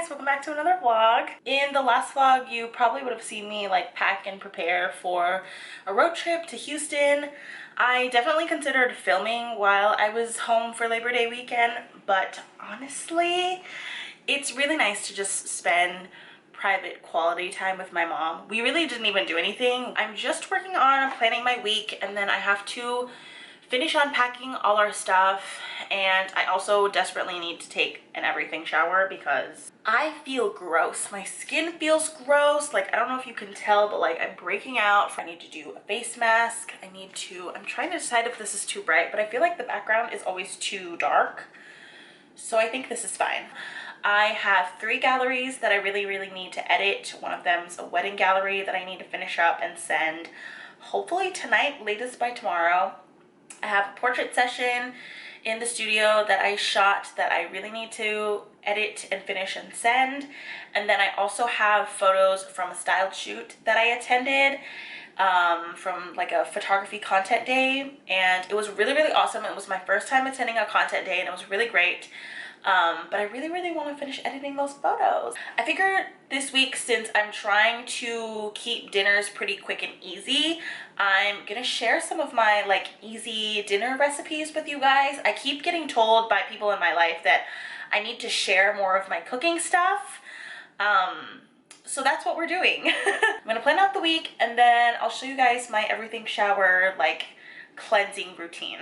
guys, welcome back to another vlog. In the last vlog, you probably would have seen me like pack and prepare for a road trip to Houston. I definitely considered filming while I was home for Labor Day weekend, but honestly, it's really nice to just spend private quality time with my mom. We really didn't even do anything. I'm just working on planning my week, and then I have to finish unpacking all our stuff, and I also desperately need to take an everything shower because I feel gross. My skin feels gross. Like, I don't know if you can tell, but like I'm breaking out. I need to do a face mask. I'm trying to decide if this is too bright, but I feel like the background is always too dark. So I think this is fine. I have 3 galleries that I really need to edit. One of them is a wedding gallery that I need to finish up and send hopefully tonight, latest by tomorrow. I have a portrait session in the studio that I shot that I really need to edit and finish and send. And then I also have photos from a styled shoot that I attended from like a photography content day, and it was really awesome. It was my first time attending a content day and it was really great. But I really want to finish editing those photos. I figured this week, since I'm trying to keep dinners pretty quick and easy, I'm gonna share some of my like easy dinner recipes with you guys. I keep getting told by people in my life that I need to share more of my cooking stuff. So that's what we're doing. I'm gonna plan out the week and then I'll show you guys my everything shower like cleansing routine.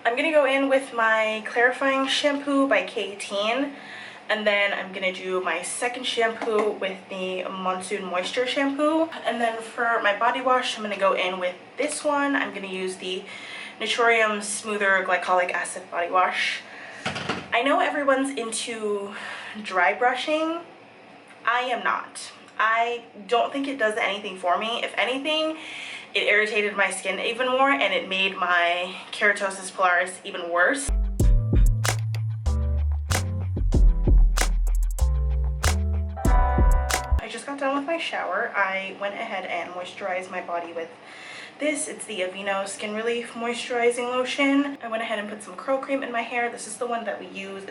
I'm gonna go in with my clarifying shampoo by K18, and then I'm gonna do my second shampoo with the Monsoon Moisture shampoo. And then for my body wash, I'm gonna go in with this one. I'm gonna use the Naturium Smoother Glycolic Acid Body Wash. I know everyone's into dry brushing. I am not. I don't think it does anything for me. If anything, it irritated my skin even more and it made my keratosis pilaris even worse. I just got done with my shower. I went ahead and moisturized my body with this. It's the Aveeno Skin Relief Moisturizing Lotion. I went ahead and put some curl cream in my hair. This is the one that we use.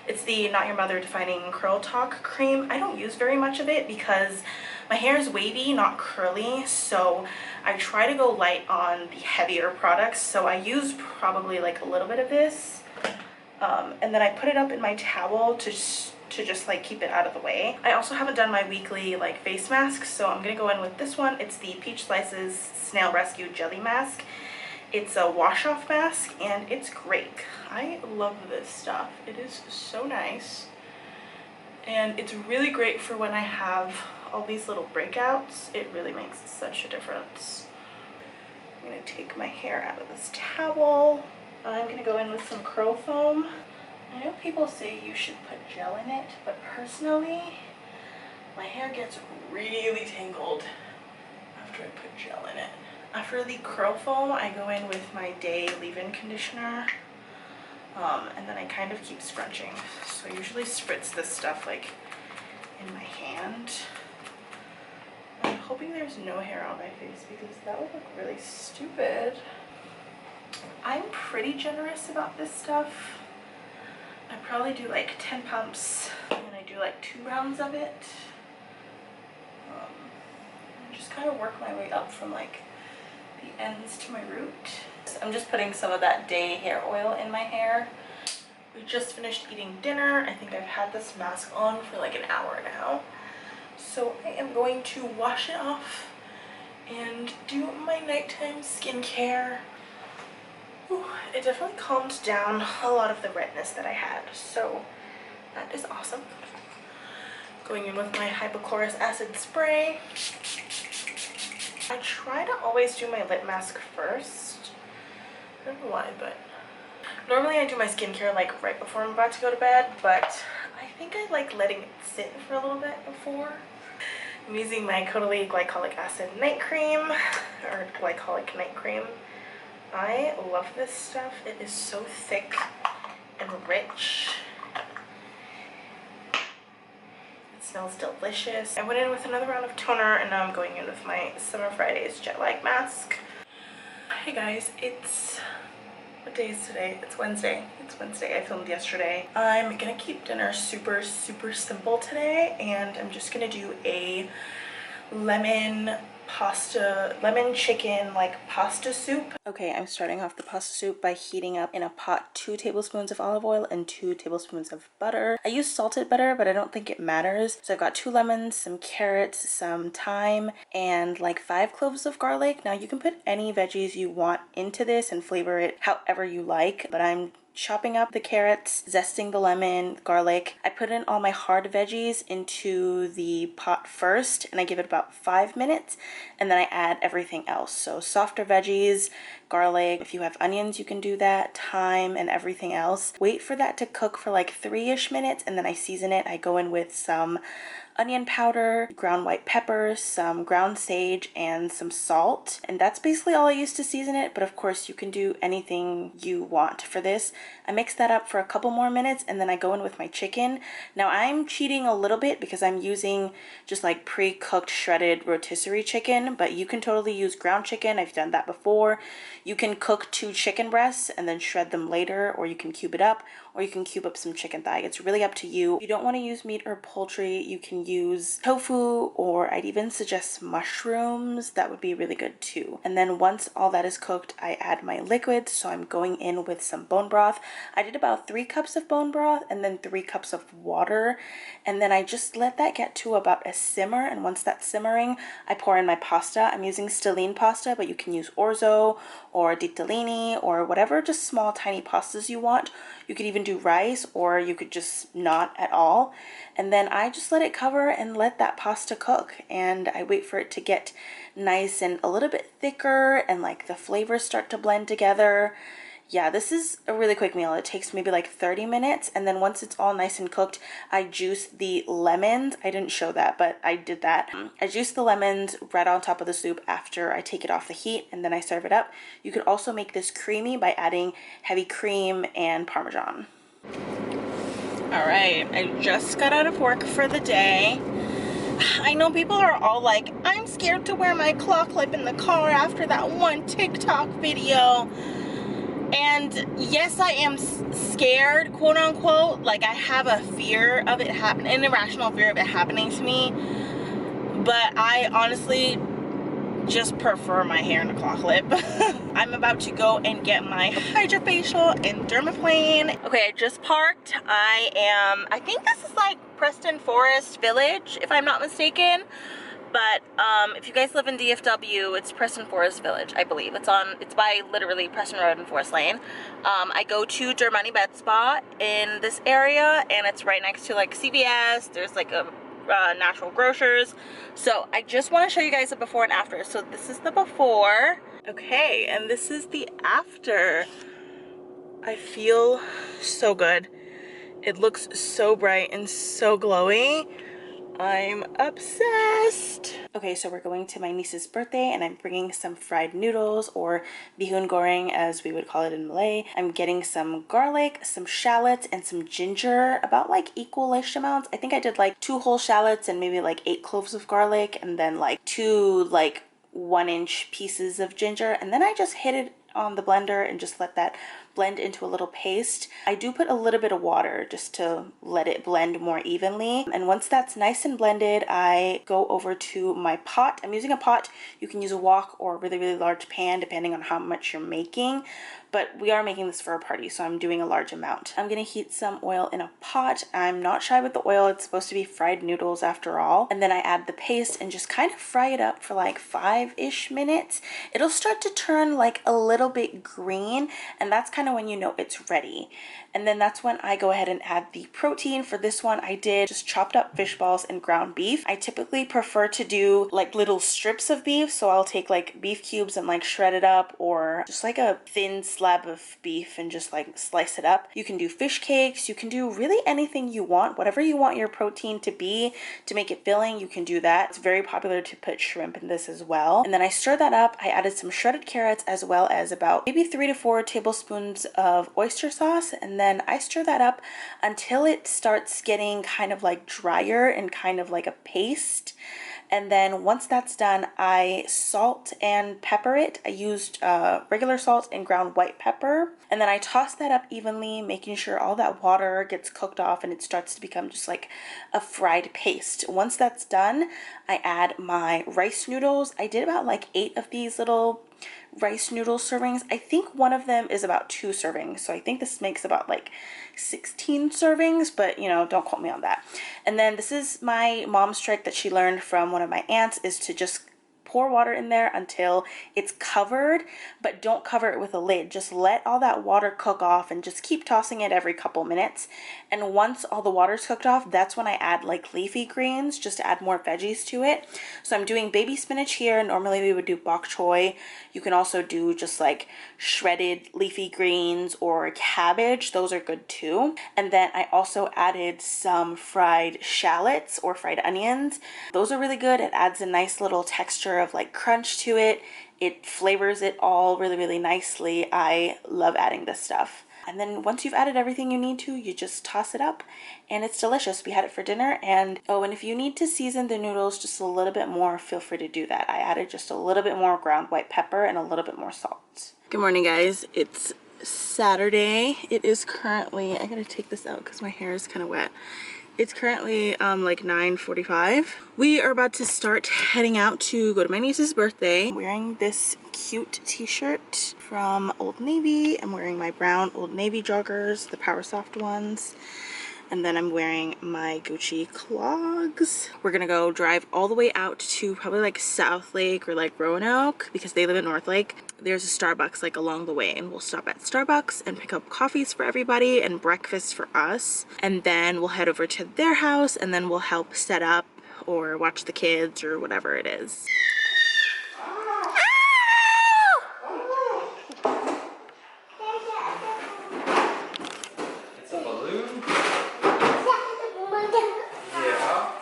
It's the Not Your Mother Defining Curl Talk cream. I don't use very much of it because my hair is wavy, not curly, so I try to go light on the heavier products. So I use probably like a little bit of this, and then I put it up in my towel to just like keep it out of the way. I also haven't done my weekly like face mask, so I'm gonna go in with this one. It's the Peach Slices Snail Rescue Jelly Mask. It's a wash-off mask and it's great. I love this stuff. It is so nice. And it's really great for when I have all these little breakouts. It really makes such a difference. I'm gonna take my hair out of this towel. I'm gonna go in with some curl foam. I know people say you should put gel in it, but personally, my hair gets really tangled after I put gel in it. After the curl foam, I go in with my Day leave-in conditioner, and then I kind of keep scrunching. So I usually spritz this stuff like in my hand. I'm hoping there's no hair on my face because that would look really stupid. I'm pretty generous about this stuff. I probably do like 10 pumps and I do like 2 rounds of it. And just kind of work my way up from like the ends to my root. I'm just putting some of that Day hair oil in my hair. We just finished eating dinner. I think I've had this mask on for like an hour now. So I am going to wash it off and do my nighttime skincare. Ooh, it definitely calmed down a lot of the redness that I had, so that is awesome. Going in with my hypochlorous acid spray. I try to always do my lip mask first. I don't know why, but normally I do my skincare like right before I'm about to go to bed, but I think I like letting it sit for a little bit before. I'm using my Caudalie glycolic acid night cream, or glycolic night cream. I love this stuff. It is so thick and rich. It smells delicious. I went in with another round of toner, and now I'm going in with my Summer Fridays jet lag mask. Hey guys, what day is today? It's Wednesday. It's Wednesday. I filmed yesterday. I'm gonna keep dinner super simple today, and I'm just gonna do a lemon chicken like pasta soup. Okay, I'm starting off the pasta soup by heating up in a pot 2 tablespoons of olive oil and 2 tablespoons of butter. I use salted butter, but I don't think it matters. So I've got 2 lemons, some carrots, some thyme, and like 5 cloves of garlic. Now you can put any veggies you want into this and flavor it however you like, but I'm chopping up the carrots, zesting the lemon, garlic. I put in all my hard veggies into the pot first, and I give it about 5 minutes, and then I add everything else. So softer veggies, garlic, if you have onions you can do that, thyme, and everything else. Wait for that to cook for like 3-ish minutes, and then I season it. I go in with some onion powder, ground white pepper, some ground sage, and some salt. And that's basically all I use to season it, but of course you can do anything you want for this. I mix that up for a couple more minutes, and then I go in with my chicken. Now I'm cheating a little bit because I'm using just like pre-cooked shredded rotisserie chicken, but you can totally use ground chicken. I've done that before. You can cook 2 chicken breasts and then shred them later, or you can cube it up, or you can cube up some chicken thigh. It's really up to you. If you don't want to use meat or poultry, you can use tofu, or I'd even suggest mushrooms. That would be really good too. And then once all that is cooked, I add my liquids. So I'm going in with some bone broth. I did about 3 cups of bone broth and then 3 cups of water. And then I just let that get to about a simmer. And once that's simmering, I pour in my pasta. I'm using stelline pasta, but you can use orzo or ditalini or whatever, just small tiny pastas you want. You could even do rice, or you could just not at all. And then I just let it cover and let that pasta cook, and I wait for it to get nice and a little bit thicker and like the flavors start to blend together. Yeah, this is a really quick meal. It takes maybe like 30 minutes, and then once it's all nice and cooked, I juice the lemons. I didn't show that, but I did that. I juice the lemons right on top of the soup after I take it off the heat, and then I serve it up. You could also make this creamy by adding heavy cream and Parmesan. All right, I just got out of work for the day. I know people are all like, I'm scared to wear my claw clip in the car after that one TikTok video. And yes, I am scared, quote unquote. Like, I have a fear of it happening, an irrational fear of it happening to me. But I honestly just prefer my hair in a claw clip. I'm about to go and get my hydrofacial and dermaplane. Okay, I just parked. I think this is like Preston Forest Village, if I'm not mistaken. But if you guys live in DFW, it's Preston Forest Village, I believe. It's by literally Preston Road and Forest Lane. I go to Dermani Bed Spa in this area, and it's right next to like CVS. There's like a Natural Grocers. So I just want to show you guys the before and after. So this is the before. Okay, and this is the after. I feel so good. It looks so bright and so glowy. I'm obsessed. Okay, so we're going to my niece's birthday, and I'm bringing some fried noodles, or hoon goreng as we would call it in Malay. I'm getting some garlic, some shallots, and some ginger, about like equal-ish amounts. I think I did like 2 whole shallots and maybe like 8 cloves of garlic, and then like 2 like 1-inch pieces of ginger, and then I just hit it on the blender and just let that blend into a little paste. I do put a little bit of water just to let it blend more evenly. And once that's nice and blended, I go over to my pot. I'm using a pot. You can use a wok or a really large pan depending on how much you're making. But we are making this for a party, so I'm doing a large amount. I'm gonna heat some oil in a pot. I'm not shy with the oil. It's supposed to be fried noodles after all. And then I add the paste and just kind of fry it up for like 5-ish minutes. It'll start to turn like a little bit green, and that's kind of when you know it's ready. And then that's when I go ahead and add the protein. For this one, I did just chopped up fish balls and ground beef. I typically prefer to do like little strips of beef, so I'll take like beef cubes and like shred it up, or just like a thin slab of beef and just like slice it up. You can do fish cakes, you can do really anything you want, whatever you want your protein to be to make it filling, you can do that. It's very popular to put shrimp in this as well. And then I stir that up. I added some shredded carrots as well as about maybe 3 to 4 tablespoons of oyster sauce, and then I stir that up until it starts getting kind of like drier and kind of like a paste. And then once that's done, I salt and pepper it. I used regular salt and ground white pepper. And then I toss that up evenly, making sure all that water gets cooked off and it starts to become just like a fried paste. Once that's done, I add my rice noodles. I did about like 8 of these little rice noodle servings. I think one of them is about 2 servings, so I think this makes about like 16 servings, but you know, don't quote me on that. And then this is my mom's trick that she learned from one of my aunts, is to just pour water in there until it's covered, but don't cover it with a lid. Just let all that water cook off and just keep tossing it every couple minutes. And once all the water's cooked off, that's when I add like leafy greens, just to add more veggies to it. So I'm doing baby spinach here. Normally we would do bok choy. You can also do just like shredded leafy greens or cabbage. Those are good too. And then I also added some fried shallots or fried onions. Those are really good. It adds a nice little texture of like crunch to it. It flavors it all really, really nicely. I love adding this stuff. And then once you've added everything you need to, you just toss it up and it's delicious. We had it for dinner. And oh, and if you need to season the noodles just a little bit more, feel free to do that. I added just a little bit more ground white pepper and a little bit more salt. Good morning, guys. It's Saturday. It is currently, I gotta take this out because my hair is kind of wet. It's currently like 9:45. We are about to start heading out to go to my niece's birthday. I'm wearing this cute t-shirt from Old Navy. I'm wearing my brown Old Navy joggers, the Power Soft ones. And then I'm wearing my Gucci clogs. We're gonna go drive all the way out to probably like South Lake or like Roanoke because they live in North Lake. There's a Starbucks like along the way, and we'll stop at Starbucks and pick up coffees for everybody and breakfast for us. And then we'll head over to their house and then we'll help set up or watch the kids or whatever it is. It's a balloon? Yeah.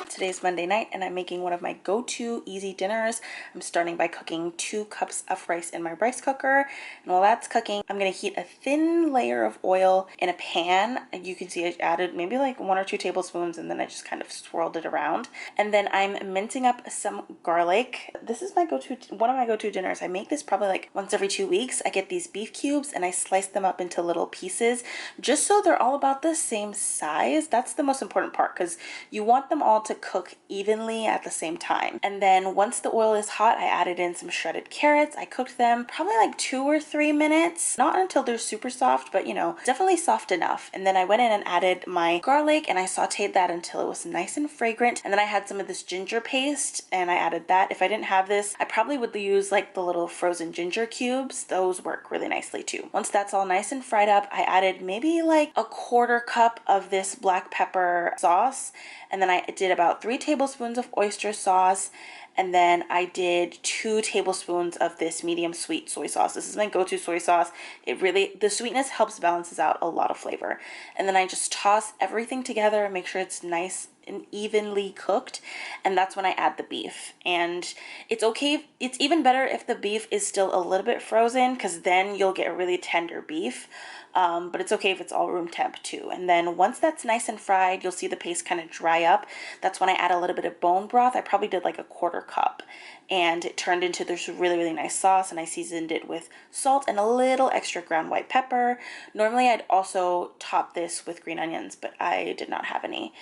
Today's Monday night and I'm making one of my go-to easy dinners. I'm starting by cooking 2 cups of rice in my rice cooker. And while that's cooking, I'm going to heat a thin layer of oil in a pan. And you can see I added maybe like 1 or 2 tablespoons and then I just kind of swirled it around. And then I'm mincing up some garlic. This is my one of my go-to dinners. I make this probably like once every 2 weeks. I get these beef cubes and I slice them up into little pieces just so they're all about the same size. That's the most important part because you want them all to cook evenly at the same time. And then once the oil is hot, I added in some shredded carrots. I cooked them probably like 2 or 3 minutes, not until they're super soft, but you know, definitely soft enough. And then I went in and added my garlic and I sauteed that until it was nice and fragrant. And then I had some of this ginger paste and I added that. If I didn't have this, I probably would use like the little frozen ginger cubes. Those work really nicely too. Once that's all nice and fried up, I added maybe like a 1/4 cup of this black pepper sauce. And then I did about 3 tablespoons of oyster sauce. And then I did 2 tablespoons of this medium sweet soy sauce. This is my go-to soy sauce. It really, the sweetness helps balances out a lot of flavor. And then I just toss everything together and make sure it's nice and evenly cooked. And that's when I add the beef. And it's okay, it's even better if the beef is still a little bit frozen because then you'll get a really tender beef. But it's okay if it's all room temp too. And then once that's nice and fried, you'll see the paste kind of dry up. That's when I add a little bit of bone broth. I probably did like a 1/4 cup. and it turned into this really, really nice sauce, and I seasoned it with salt and a little extra ground white pepper. Normally I'd also top this with green onions, but I did not have any.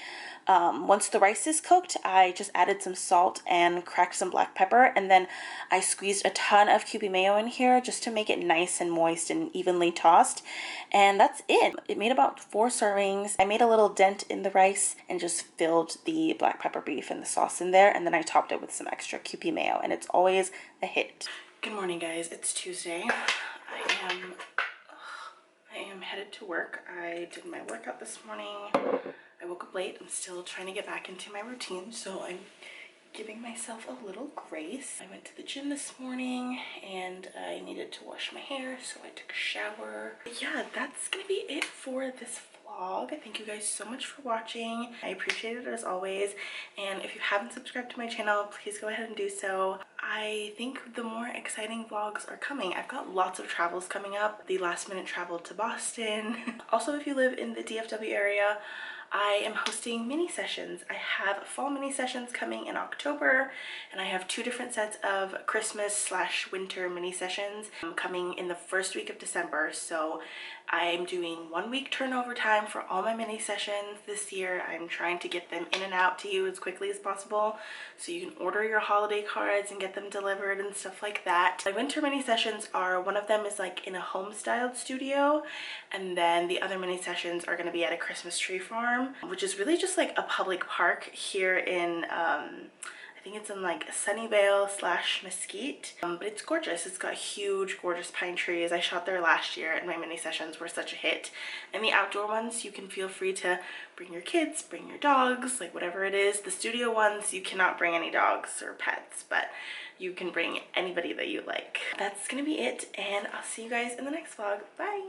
Once the rice is cooked, I just added some salt and cracked some black pepper, and then I squeezed a ton of Kewpie mayo in here just to make it nice and moist and evenly tossed. And that's it. It made about 4 servings. I made a little dent in the rice and just filled the black pepper beef and the sauce in there, and then I topped it with some extra Kewpie mayo, and it's always a hit. Good morning, guys. It's Tuesday. I am headed to work. I did my workout this morning. I woke up late. I'm still trying to get back into my routine, so I'm giving myself a little grace. I went to the gym this morning and I needed to wash my hair, so I took a shower. But yeah, that's gonna be it for this vlog. Thank you guys so much for watching. I appreciate it as always, and if you haven't subscribed to my channel, please go ahead and do so. I think the more exciting vlogs are coming. I've got lots of travels coming up. The last minute travel to Boston. Also, if you live in the DFW area, I am hosting mini sessions. I have fall mini sessions coming in October, and I have 2 different sets of Christmas/winter mini sessions coming in the first week of December. So I'm doing 1 week turnover time for all my mini sessions this year. I'm trying to get them in and out to you as quickly as possible so you can order your holiday cards and get them delivered and stuff like that. My winter mini sessions are, one of them is like in a home styled studio, and then the other mini sessions are going to be at a Christmas tree farm, which is really just like a public park here in I think it's in like Sunnyvale/Mesquite, but it's gorgeous. It's got huge, gorgeous pine trees. I shot there last year and my mini sessions were such a hit. And the outdoor ones, you can feel free to bring your kids, bring your dogs, like whatever it is. The studio ones, you cannot bring any dogs or pets, but you can bring anybody that you like. That's gonna be it, and I'll see you guys in the next vlog. Bye!